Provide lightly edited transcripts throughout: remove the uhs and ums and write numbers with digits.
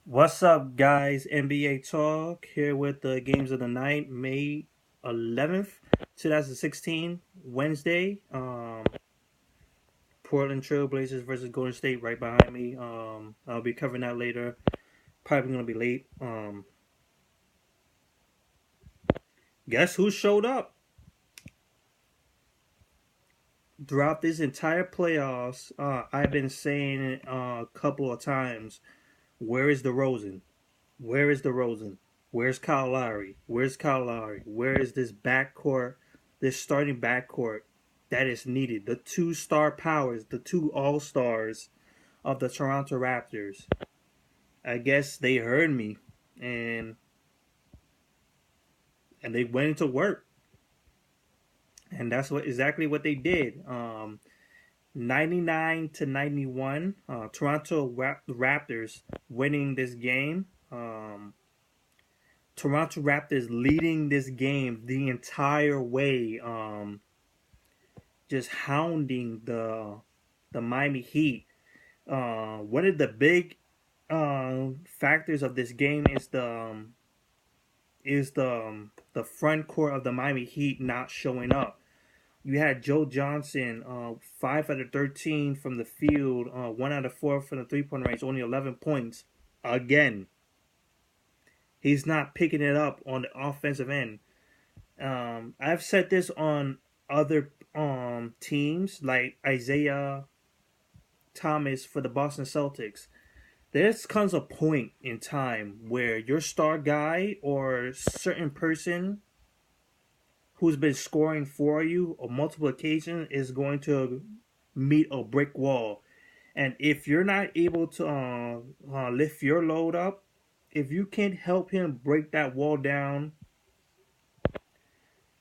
What's up, guys? NBA Talk here with the games of the night, May 11th, 2016, Wednesday. Portland Trailblazers versus Golden State right behind me. I'll be covering that later. Probably gonna be late. Guess who showed up throughout this entire playoffs? I've been saying it a couple of times. Where is DeRozan? Where is DeRozan? Where's Kyle Lowry? Where's Kyle Lowry? Where is this backcourt, this starting backcourt that is needed? The two star powers, the two all stars of the Toronto Raptors. I guess they heard me and they went into work. And that's exactly what they did. 99-91, Toronto Raptors winning this game. Toronto Raptors leading this game the entire way, just hounding the Miami Heat. One of the big factors of this game is the front court of the Miami Heat not showing up. You had Joe Johnson, 5 out of 13 from the field, 1 out of 4 from the 3-point range, only 11 points. Again, he's not picking it up on the offensive end. I've said this on other teams like Isaiah Thomas for the Boston Celtics. There comes a point in time where your star guy or certain person who's been scoring for you on multiple occasions is going to meet a brick wall. And if you're not able to lift your load up, if you can't help him break that wall down,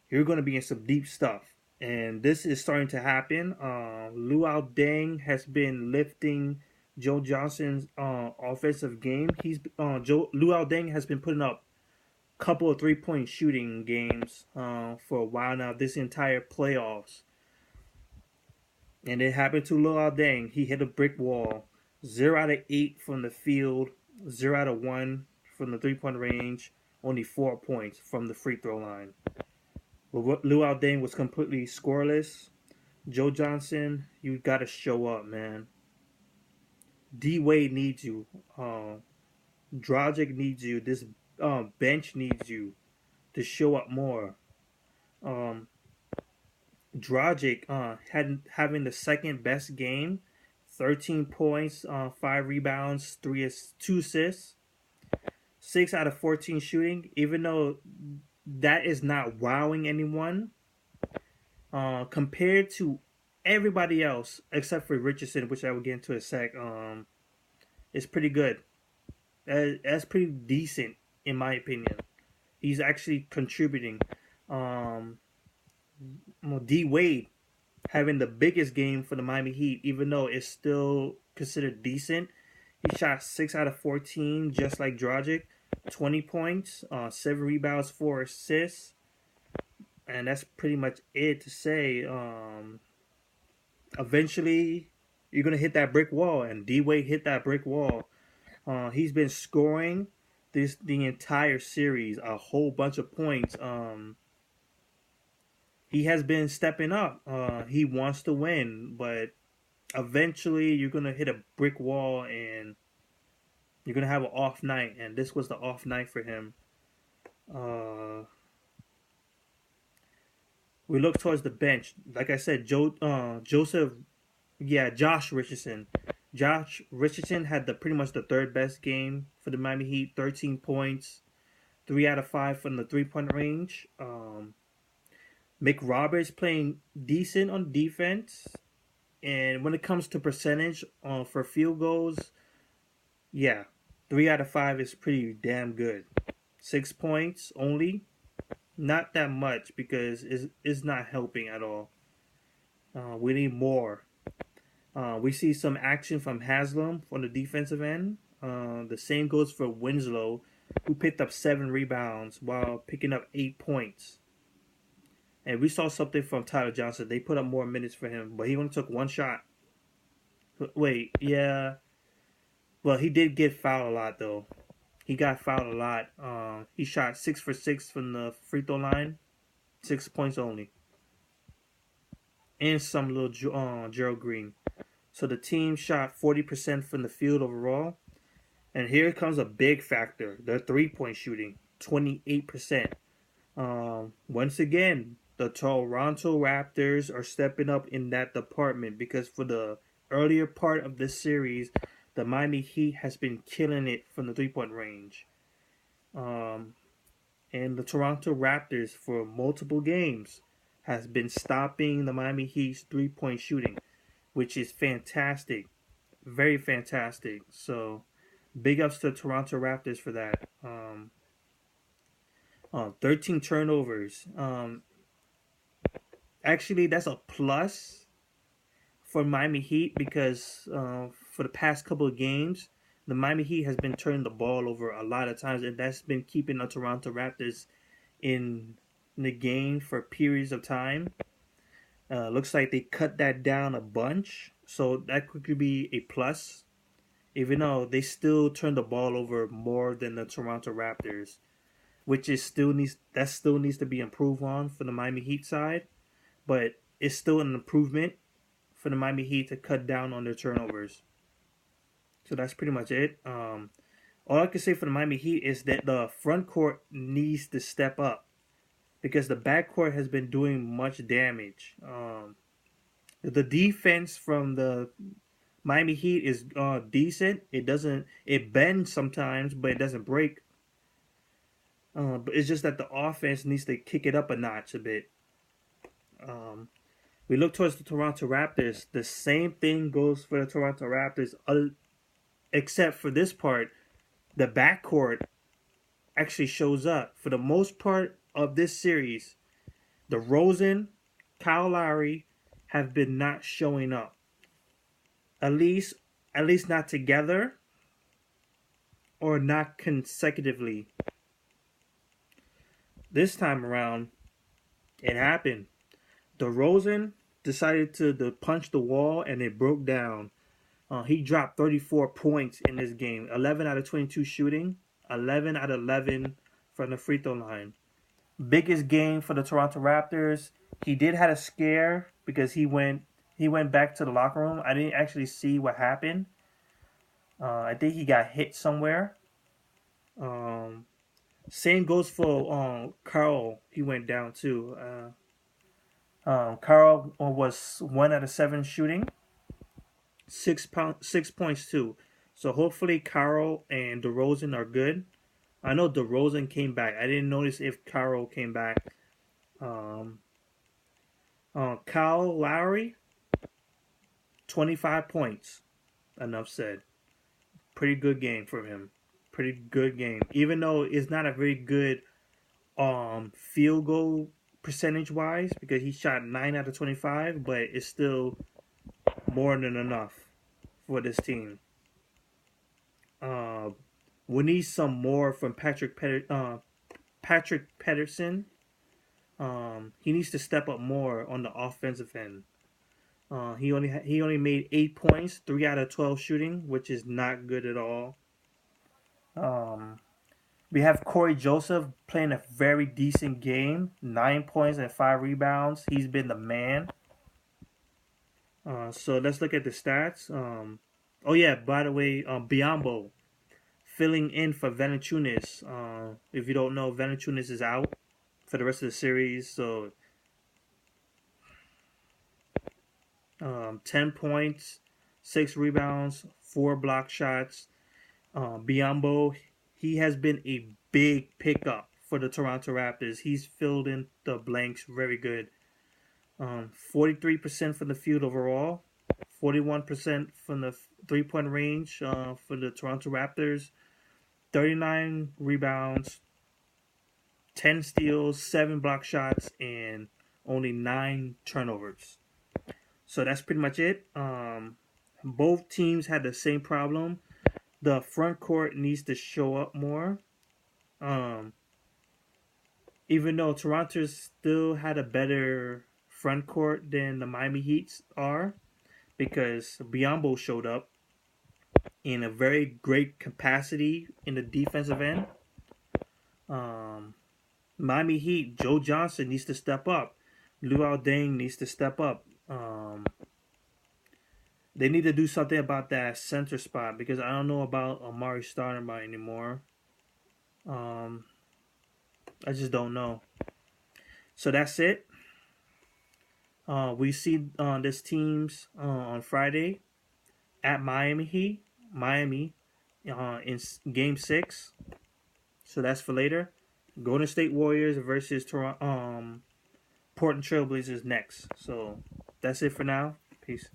you're going to be in some deep stuff. And this is starting to happen. Luau Deng has been lifting Joe Johnson's offensive game. Luau Deng has been putting up a couple of 3-point shooting games for a while now. This entire playoffs, and it happened to Luau Deng. He hit a brick wall. 0 out of 8 from the field. 0 out of 1 from the 3-point range. Only 4 points from the free throw line. Luau Deng was completely scoreless. Joe Johnson, you gotta show up, man. D Wade needs you. Dragic needs you. This bench needs you to show up more. Um, Dragic having the second best game, 13 points, 5 rebounds, 2 assists, 6 out of 14 shooting. Even though that is not wowing anyone, compared to everybody else except for Richardson, which I will get into in a sec. It's pretty good. That's pretty decent in my opinion. He's actually contributing. Um, D Wade having the biggest game for the Miami Heat, even though it's still considered decent. He shot 6 out of 14, just like Dragic, 20 points, 7 rebounds, 4 assists, and that's pretty much it to say. Eventually, you're gonna hit that brick wall, and D Wade hit that brick wall. He's been scoring the entire series, a whole bunch of points. He has been stepping up. He wants to win, but eventually you're gonna hit a brick wall and you're gonna have an off night. And this was the off night for him. Uh, we look towards the bench. Like I said, Josh Richardson. Josh Richardson had the pretty much the third best game for the Miami Heat. 13 points, 3 out of 5 from the 3-point range. Mick Roberts playing decent on defense, and when it comes to percentage for field goals, yeah, 3 out of 5 is pretty damn good. 6 points only, not that much because it's not helping at all. We need more. We see some action from Haslam on the defensive end. The same goes for Winslow, who picked up 7 rebounds while picking up 8 points. And we saw something from Tyler Johnson. They put up more minutes for him, but he only took one shot. Wait, yeah. Well, he did get fouled a lot though. He got fouled a lot. He shot 6 for 6 from the free throw line, 6 points only, and some little Gerald Green. So the team shot 40% from the field overall. And here comes a big factor: their 3-point shooting, 28%. Once again, the Toronto Raptors are stepping up in that department because for the earlier part of this series, the Miami Heat has been killing it from the 3-point range. Um, and the Toronto Raptors for multiple games has been stopping the Miami Heat's 3-point shooting, which is fantastic, very fantastic. So big ups to the Toronto Raptors for that. 13 turnovers. Actually, that's a plus for Miami Heat because for the past couple of games, the Miami Heat has been turning the ball over a lot of times, and that's been keeping the Toronto Raptors in the game for periods of time. Looks like they cut that down a bunch, so that could be a plus. Even though they still turn the ball over more than the Toronto Raptors, which is still needs to be improved on for the Miami Heat side, but it's still an improvement for the Miami Heat to cut down on their turnovers. So that's pretty much it. All I can say for the Miami Heat is that the front court needs to step up because the back court has been doing much damage. The defense from the Miami Heat is decent. It bends sometimes, but it doesn't break. But it's just that the offense needs to kick it up a notch a bit. We look towards the Toronto Raptors. The same thing goes for the Toronto Raptors, except for this part, the backcourt actually shows up. For the most part of this series, DeRozan, Kyle Lowry have been not showing up. At least not together or not consecutively. This time around, it happened. DeRozan decided to punch the wall and it broke down. He dropped 34 points in this game. 11 out of 22 shooting. 11 out of 11 from the free throw line. Biggest game for the Toronto Raptors. He did have a scare because he went back to the locker room. I didn't actually see what happened. I think he got hit somewhere. Same goes for Carl. He went down too. Carl was 1 out of 7 shooting. 6 points too. So hopefully Carl and DeRozan are good. I know DeRozan came back. I didn't notice if Carl came back. Kyle Lowry, 25 points. Enough said. Pretty good game for him. Pretty good game. Even though it's not a very good field goal percentage wise because he shot 9 out of 25, but it's still more than enough for this team. We need some more from Patrick Patterson. He needs to step up more on the offensive end. He only made 8 points, 3 out of 12 shooting, which is not good at all. We have Corey Joseph playing a very decent game, 9 points and 5 rebounds. He's been the man. So let's look at the stats. Oh yeah, by the way, Biyombo filling in for Valanciunas. If you don't know, Valanciunas is out for the rest of the series. So 10 points, 6 rebounds, 4 block shots. Biyombo, he has been a big pickup for the Toronto Raptors. He's filled in the blanks very good. 43% from the field overall, 41% from the 3-point range for the Toronto Raptors, 39 rebounds, 10 steals, 7 block shots, and only 9 turnovers. So that's pretty much it. Both teams had the same problem. The front court needs to show up more. Even though Toronto still had a better front court than the Miami Heats are, because Biyombo showed up. in a very great capacity in the defensive end. Miami Heat, Joe Johnson needs to step up. Luol Deng needs to step up. They need to do something about that center spot because I don't know about Amari Stoudemire anymore. I just don't know. So that's it. We see this teams on Friday at Miami Heat, Miami, in Game 6. So that's for later. Golden State Warriors versus Portland Trailblazers next. So that's it for now. Peace.